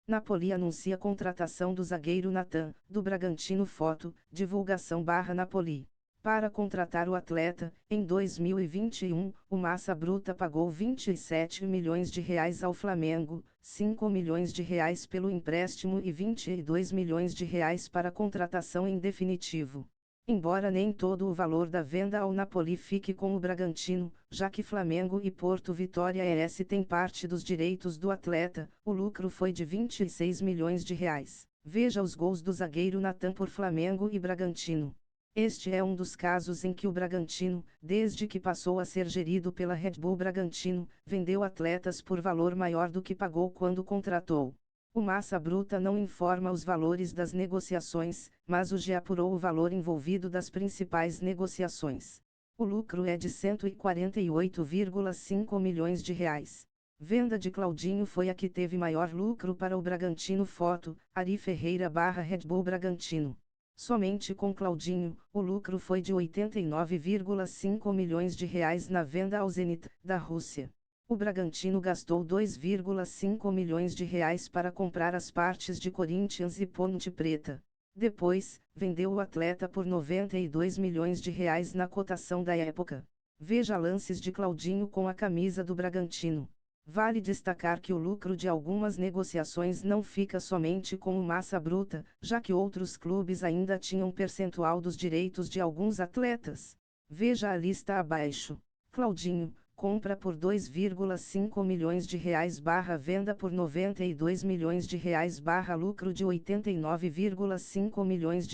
Napoli anuncia contratação do zagueiro Nathan, do Bragantino. Foto, divulgação/Napoli. Para contratar o atleta, em 2021, o Massa Bruta pagou R$ 27 milhões ao Flamengo, R$ 5 milhões pelo empréstimo e R$ 22 milhões para a contratação em definitivo. Embora nem todo o valor da venda ao Napoli fique com o Bragantino, já que Flamengo e Porto Vitória ES têm parte dos direitos do atleta, o lucro foi de R$ 26 milhões. Veja os gols do zagueiro Nathan por Flamengo e Bragantino. Este é um dos casos em que o Bragantino, desde que passou a ser gerido pela Red Bull Bragantino, vendeu atletas por valor maior do que pagou quando contratou. O Massa Bruta não informa os valores das negociações, mas o GE apurou o valor envolvido das principais negociações. O lucro é de R$ 148,5 milhões. Venda de Claudinho foi a que teve maior lucro para o Bragantino. Foto, Ari Ferreira/Red Bull Bragantino. Somente com Claudinho, o lucro foi de R$ 89,5 milhões na venda ao Zenit, da Rússia. O Bragantino gastou R$ 2,5 milhões para comprar as partes de Corinthians e Ponte Preta. Depois, vendeu o atleta por R$ 92 milhões na cotação da época. Veja lances de Claudinho com a camisa do Bragantino. Vale destacar que o lucro de algumas negociações não fica somente com o Massa Bruta, já que outros clubes ainda tinham percentual dos direitos de alguns atletas. Veja a lista abaixo. Claudinho, compra por R$ 2,5 milhões /venda por R$ 92 milhões /lucro de R$ 89,5 milhões.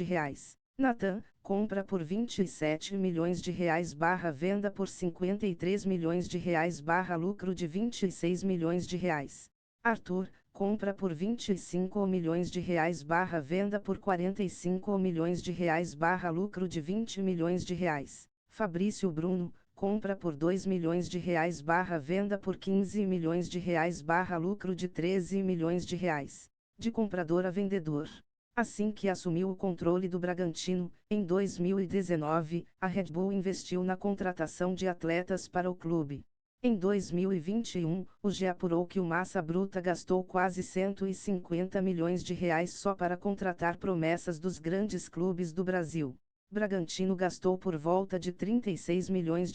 Nathan, compra por R$ 27 milhões /venda por R$ 53 milhões /lucro de R$ 26 milhões. Arthur, compra por R$ 25 milhões /venda por R$ 45 milhões /lucro de R$ 20 milhões. Fabrício Bruno, compra por R$ 2 milhões /venda por R$ 15 milhões /lucro de R$ 13 milhões. De comprador a vendedor. Assim que assumiu o controle do Bragantino, em 2019, a Red Bull investiu na contratação de atletas para o clube. Em 2021, o GE apurou que o Massa Bruta gastou quase R$ 150 milhões só para contratar promessas dos grandes clubes do Brasil. Bragantino gastou por volta de R$ 36 milhões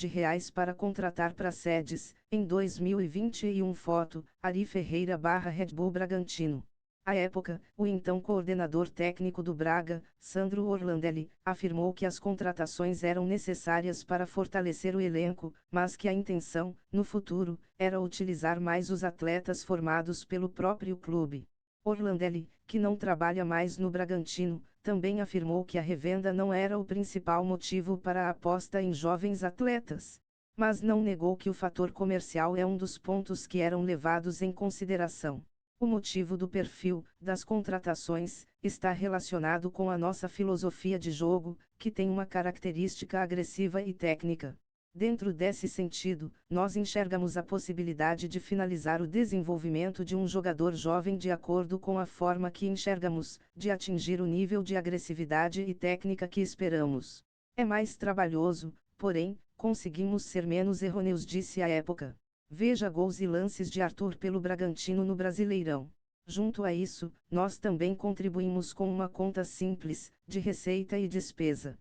para contratar pracedes, em 2021. Foto, Ari Ferreira/Red Bull Bragantino. À época, o então coordenador técnico do Braga, Sandro Orlandelli, afirmou que as contratações eram necessárias para fortalecer o elenco, mas que a intenção, no futuro, era utilizar mais os atletas formados pelo próprio clube. Orlandelli, que não trabalha mais no Bragantino, também afirmou que a revenda não era o principal motivo para a aposta em jovens atletas. Mas não negou que o fator comercial é um dos pontos que eram levados em consideração. O motivo do perfil das contratações está relacionado com a nossa filosofia de jogo, que tem uma característica agressiva e técnica. Dentro desse sentido, nós enxergamos a possibilidade de finalizar o desenvolvimento de um jogador jovem de acordo com a forma que enxergamos, de atingir o nível de agressividade e técnica que esperamos. É mais trabalhoso, porém, conseguimos ser menos errôneos, disse à época. Veja gols e lances de Arthur pelo Bragantino no Brasileirão. Junto a isso, nós também contribuímos com uma conta simples, de receita e despesa.